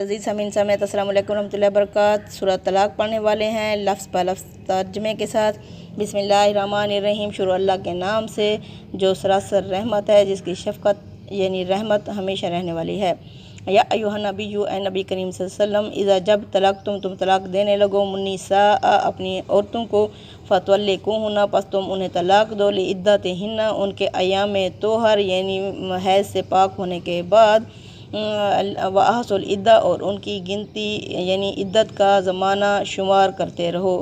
अज़ीज़ समीन समेत अस्सलाम वालेकुम रहमतुल्लाहि व बरकातहू। सूरह तलाक पढ़ने वाले हैं लफ्ज़ ब लफ्ज़ तर्जमे के साथ। बिस्मिल्लाहिर्रहमानिर्रहीम। शुरू अल्लाह के नाम से जो सरासर रहमत है, जिसकी शफ़क़त यानी रहमत हमेशा रहने वाली है। या अय्युहन नबिय्यु, ए नबी करीम सल्लल्लाहु अलैहि वसल्लम, इज़ा जब तलाक तुम तलाक देने लगो मुन्निसा अपनी औरतों को, फ़तल्लिक़ूहुन्ना पस तुम उन्हें तलाक दो, लिइद्दतिहिन्ना उनके अय्याम तोहर यानी हैज़ से पाक होने के बाद, व अहसुल इद्दा और उनकी गिनती यानी इद्दत का ज़माना शुमार करते रहो।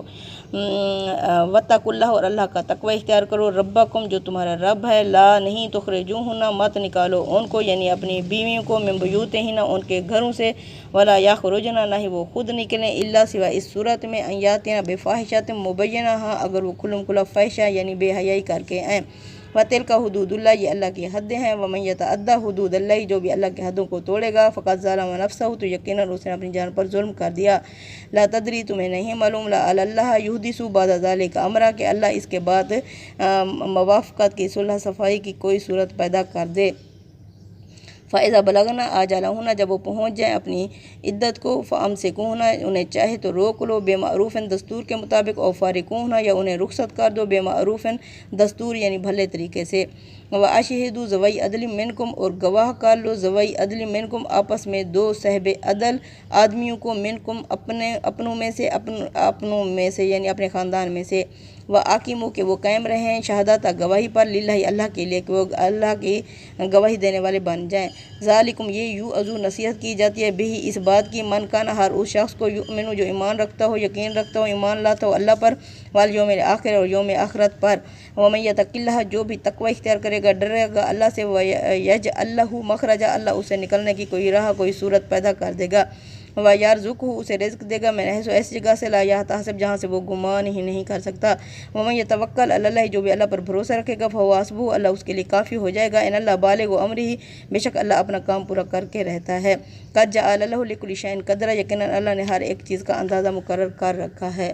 वत्तकुल्लाह और अल्लाह का तक़वा इख्तियार करो। रब्बकुम जो तुम्हारा रब है, ला नहीं तुखरिजूहुन्ना मत निकालो उनको यानी अपनी बीवियों को, मिन बुयूतिहिन्ना उनके घरों से, वला यखरुजना ना ही वो खुद निकलें, इल्ला सिवा इस सूरत में, अन यातिना बेफ़ाहिशतिन मुबय्यना हाँ अगर वो खुल्लम खुल्ला फ़ाहिशा यानी बेहयाई करके आएँ। वतिलका हुदूदुल्लाह ये अल्लाह की हदें हैं। वमन यतअद्दा हुदूदल्लाह जो भी अल्लाह की हदों को तोड़ेगा, फ़क़द ज़लम नफ्सहु तो यकीनन उसने अपनी जान पर जुल्म कर दिया। ला तदरी तुम्हें नहीं मालूम, ला अल्लाह युहदिसु बाद ज़ालिका अमरा के अल्लाह इसके बाद मवाफ़क़त की सुलह सफ़ाई की कोई सूरत पैदा कर दे। फ़ाइज़ा बलगना आजालहुन्ना जब वो पहुँच जाएँ अपनी इद्दत को, फ़अमसिकूहुन्ना उन्हें चाहे तो रोक लो, बेमारूफ़न दस्तूर के मुताबिक, और फ़ारिकूहुन्ना या उन्हें रुख़सत कर दो, बेमारूफ़न दस्तूर यानी भले तरीके से। व अशहिदू ज़वई अदल मिनकुम और गवाह कर लो ज़वई अदल मिनकुम आपस में दो साहिब अदल आदमियों को, मिनकुम अपनों में से यानी अपने ख़ानदान में से। व आकिमों के वो कायम रहें शहादता गवाही पर, लिल्लाहि अल्लाह के लिए कि वो अल्लाह की गवाही देने वाले बन जाएँ। ज़ालिकुम ये युअज़ु नसीहत की जाती है, बिही इस बात की, मन कान हर उस शख्स को, युमिनु जो ईमान रखता हो, यकीन रखता हो, ईमान लाता हो अल्लाह पर, वल यौमिल आखिर और यौम आखिरत पर। वमन यतक़िल्लाह जो भी तक़वा इख्तियार करेगा, डरेगा अल्लाह से, व यजअल लहू मख़रजा अल्लाह उसे निकलने की कोई राह कोई सूरत पैदा कर देगा। व यरज़ुक़हु उसे रिज़्क़ देगा, मैं ऐसी जगह से ला यहतसिब जहाँ से वो गुमान ही नहीं कर सकता। वमन यतवक्कल अलल्लाह जो भी अल्लाह पर भरोसा रखेगा, फ़हुवा हस्बुहु अल्लाह उसके लिए काफ़ी हो जाएगा। इन अल्लाह बालिग़ु अम्रिही बेशक अल्लाह अपना काम पूरा करके रहता है। क़द जअल लहू लिकुल्लि शैइन क़दरा यकीनन अल्लाह ने हर एक चीज़ का अंदाज़ा मुकर्रर कर रखा है।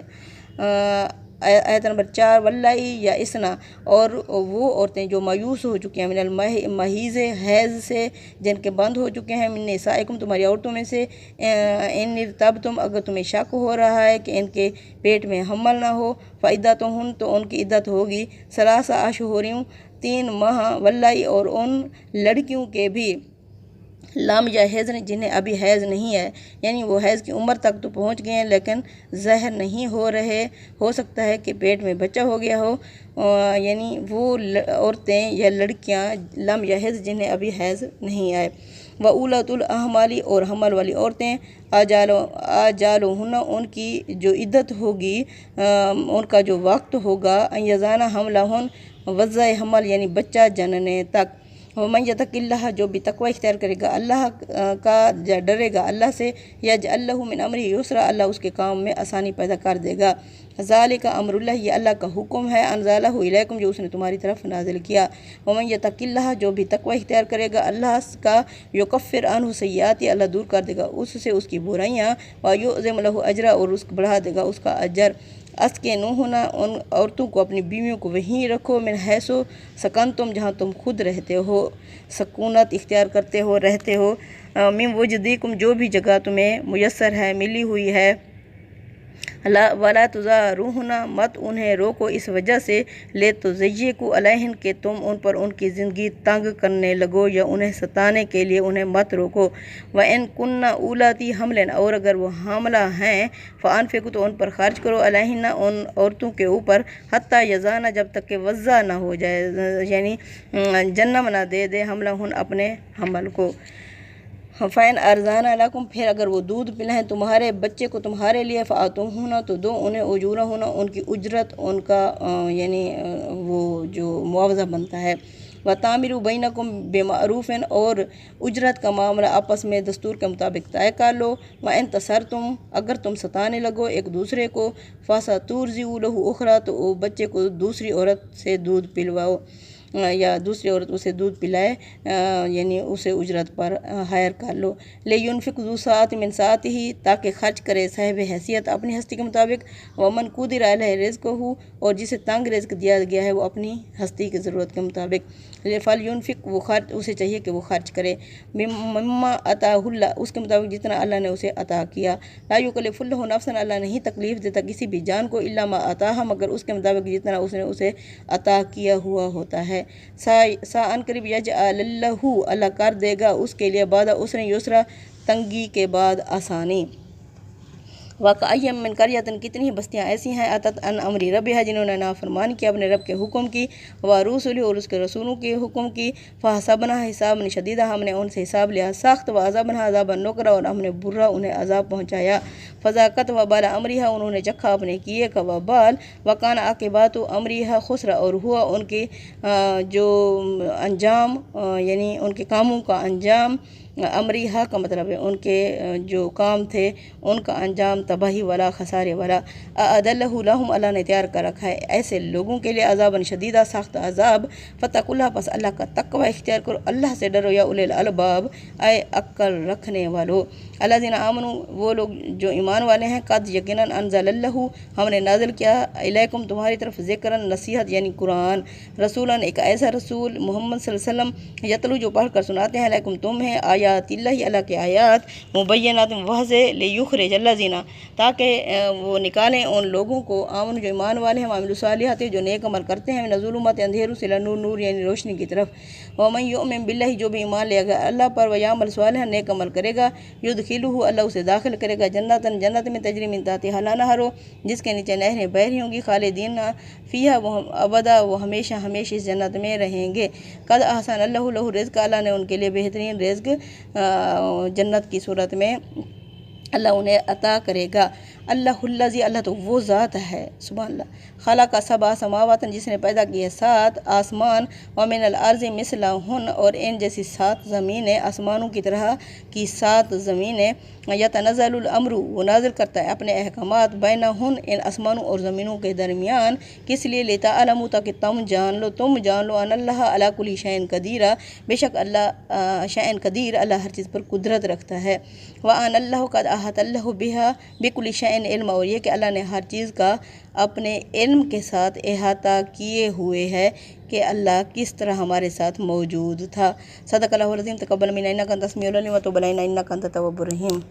आयत नंबर 4। वल्लाई या इसना और वो औरतें जो मायूस हो चुकी हैं, मिनल महीज़ हैज़ से जिनके बंद हो चुके हैं, मिन निसाइकुम तुम्हारी औरतों में से, इन तब तुम अगर तुम्हें शक हो रहा है कि इनके पेट में हमल ना हो, फ़इद्दतुहुन तो उनकी इद्दत होगी सलासा अशहुरिन 3 माह, वल्लाई और उन लड़कियों के भी, लाम या हैज़ जिन्हें अभी हैज़ नहीं है यानी वो हैज़ की उम्र तक तो पहुँच गए हैं लेकिन ज़हर नहीं हो रहे, हो सकता है कि पेट में बच्चा हो गया हो, यानी वो औरतें या लड़कियां लम या हैज़ जिन्हें अभी हैज़ नहीं आए। व उलतुल अहमाली और हमल वाली औरतें, आजालुहुन्ना उनकी जो इद्दत होगी, उनका जो वक्त होगा, यज़ाना हमलहुन वज़्ज़ा हमल यानी बच्चा जनने तक। वमन यतक़िल्लाह जो भी तक़वा इख्तियार करेगा अल्लाह का, डरेगा अल्लाह से, यजअल लहू मिन अम्रिही युसरा अल्लाह उसके काम में आसानी पैदा कर देगा। ज़ालिका अम्रुल्लाह ये अल्लाह का हुक्म है, अनज़लहू इलैकुम जो उसने तुम्हारी तरफ नाज़िल किया। वमन यतक़िल्लाह जो भी तक़वा इख्तियार करेगा अल्लाह का, युकफ़िर अन्हु सय्याति अल्लाह दूर कर देगा उससे उसकी बुराइयाँ, व युअज़िम लहू अजरा और उसको बढ़ा देगा उसका अजर। अस्किनूहुन्ना उन औरतों को अपनी बीवियों को वहीं रखो, मिन हैसो सकन तुम जहाँ तुम खुद रहते हो, सकूनत इख्तियार करते हो, रहते हो, मिन वुजदीकुम जो भी जगह तुम्हें मुयस्सर है, मिली हुई है। वला तुज़ारूहुन्ना मत उन्हें रोको इस वजह से, ले तुज़य्यिकु अलैहिन के तुम उन पर उनकी ज़िंदगी तंग करने लगो या उन्हें सताने के लिए उन्हें मत रोको। व इन कुन्ना उलाती हमलन और अगर वो हामला हैं, फ़अनफ़िक़ू तो उन पर खर्च करो, अलैहिन्ना उन औरतों के ऊपर, हत्ता यज़ाना जब तक कि वज़्ज़ा ना हो जाए यानी जन्म ना दे हमलहुन अपने हमल को। फ़ैन अरज़ाना लकुम फिर अगर वो दूध पिलाएं तुम्हारे बच्चे को तुम्हारे लिए, फ़आतूहुन्ना तो दो उन्हें उजूरहुन्ना उनकी उजरत, उनका यानी वो जो मुआवज़ा बनता है। व तामिरू बैनकुम बेमारूफ़िन और उजरत का मामला आपस में दस्तूर के मुताबिक तय कर लो। व इन तसरतुम अगर तुम सताने लगो एक दूसरे को, फ़सतुरज़िउ लहू उख़रा तो बच्चे को दूसरी औरत से दूध पिलवाओ या दूसरी औरत उसे दूध पिलाए, यानी उसे उजरत पर हायर कर लो। ले युनफ़िक़ ज़ू साअतिन मिन साअतिही ताकि खर्च करे साहिब हैसियत अपनी हस्ती के मुताबिक, वमन क़ुदिर अलैहि रिज़्क़ुहु और जिसे तंग रिज़्क़ दिया गया है वो अपनी हस्ती की ज़रूरत के मुताबिक। फल यूनफिक वो खर्च उसे चाहिए कि वो खर्च करे, मम्मा अताहुल्ला उसके मुताबिक जितना अल्लाह ने उसे अता किया, ला युकल्लिफुल्लाहु नफ्सन अल्लाह नहीं तकलीफ़ देता किसी भी जान को इल्ला मा अताहा मगर उसके मुताबिक जितना उसने उसे अता किया हुआ होता है। सा अनकरीब यजअलल्लाहु अल्लाह कर देगा उसके लिए बाद उसने युसरा तंगी के बाद आसानी। वाक़अय्यम मिन क़रयतिन कितनी ही बस्तियाँ ऐसी हैं अतत अन अमरी रब्बिहा जिन्होंने नाफरमान किया अपने रब के हुक्म की, व रुसुली और उसके रसूलों के हुक्म की, फ़हसबना हिसाबन शदीदा हमने उनसे हिसाब लिया सख्त, व अज़ाबना अज़ाबन नुकरा और हमने बुरा उन्हें अज़ाब पहुँचाया। फ़ज़ाक़त व बाला अमरिहा उन्होंने चखा अपने किए का वबाल, वकान आक़िबातु अमरिहा खुसरा और हुआ उनके जो अंजाम यानी उनके कामों का अंजाम, अमरिहा का मतलब है उनके जो काम थे उनका अंजाम तबाही वाला खसारे वाला। अअदल्लहु लहुम अल्लाह ने तैयार कर रखा है ऐसे लोगों के लिए अज़ाबन शदीदा सख्त अज़ाब, फ़त्तकुल्लाह बस अल्लाह का तक़वा इख्तियार करो, अल्लाह से डरो या उलिल अलबाब आए अक्ल रखने वालों। अल्लज़ीना आमनू वो लोग जो ईमान वाले हैं, क़द यकीनन अनज़लल्लहु हमने नाज़िल किया इलैकुम तुम्हारी तरफ ज़िक्रन नसीहत यानी कुरान, रसूलन एक ऐसा रसूल मोहम्मद सल्लल्लाहु अलैहि वसल्लम यतलू जो पढ़ कर सुनाते हैं अलैकुम तुम्हें आयातिल्लाहि अल्लाह के आयात मुबय्यनात वाज़ेह लियुख़रिजल्लज़ीना ताकि वो निकालें उन लोगों को आमन जो ईमान वाले हैं वामिलु सालिहात जो नेक अमल करते हैं मिन ज़ुलुमात अंधेरों से इला नूर नूर यानी रोशनी की तरफ, व मन युमिन बिल्लाहि जो भी ईमान लेगा अल्लाह पर व यामल सालिहन नेक अमल करेगा युदखिलुहु अल्लाह उसे दाखिल करेगा जन्नतन जन्नत में तजरी मिन तहतिहा अल-अनहार जिसके नीचे नहरें बह रही होंगी, खालिदीन फ़ीहा वो अबदा वो हमेशा हमेशा इस जन्नत में रहेंगे। कद अहसन अल्लाहु लहु रिज़्क़ अल्लाह ने उनके लिए बेहतरीन रिज़्क़ जन्नत की सूरत में अल्लाह उन्हें अता करेगा। अल्लाहुल्लज़ी अल्लाह तो वो ज़ात है सुभान अल्लाह खलक़ सबअ समावातन जिसने पैदा किए 7 आसमान, व मिनल अर्ज़ि मिस्लहुन और इन जैसी 7 ज़मीनें आसमानों की तरह की 7 ज़मीनें, यतनज़्ज़लुल अम्रु वो नाज़िल करता है अपने अहकामात बैनहुन इन आसमानों और ज़मीनों के दरमियान, किस लिए लितअलमू ताकि तुम जान लो अनल्लाह अला कुल्लि शैइन क़दीर बेशक अल्लाह शैइन क़दीर अल्लाह हर चीज़ पर कुदरत रखता है। व अनल्लाहु क़द अहतल्लाहु बिहा बिकुल्लि शैइन इल्म और ये कि अल्लाह ने हर चीज़ का अपने इल्म के साथ अहाता किए हुए है कि अल्लाह किस तरह हमारे साथ मौजूद था। सदक़ल्लाहुल अज़ीम तक़ब्बल मिन्ना इन्नका अंतस समीउल अलीम व तुब अलैना इन्नका अंतत तव्वाबुर रहीम।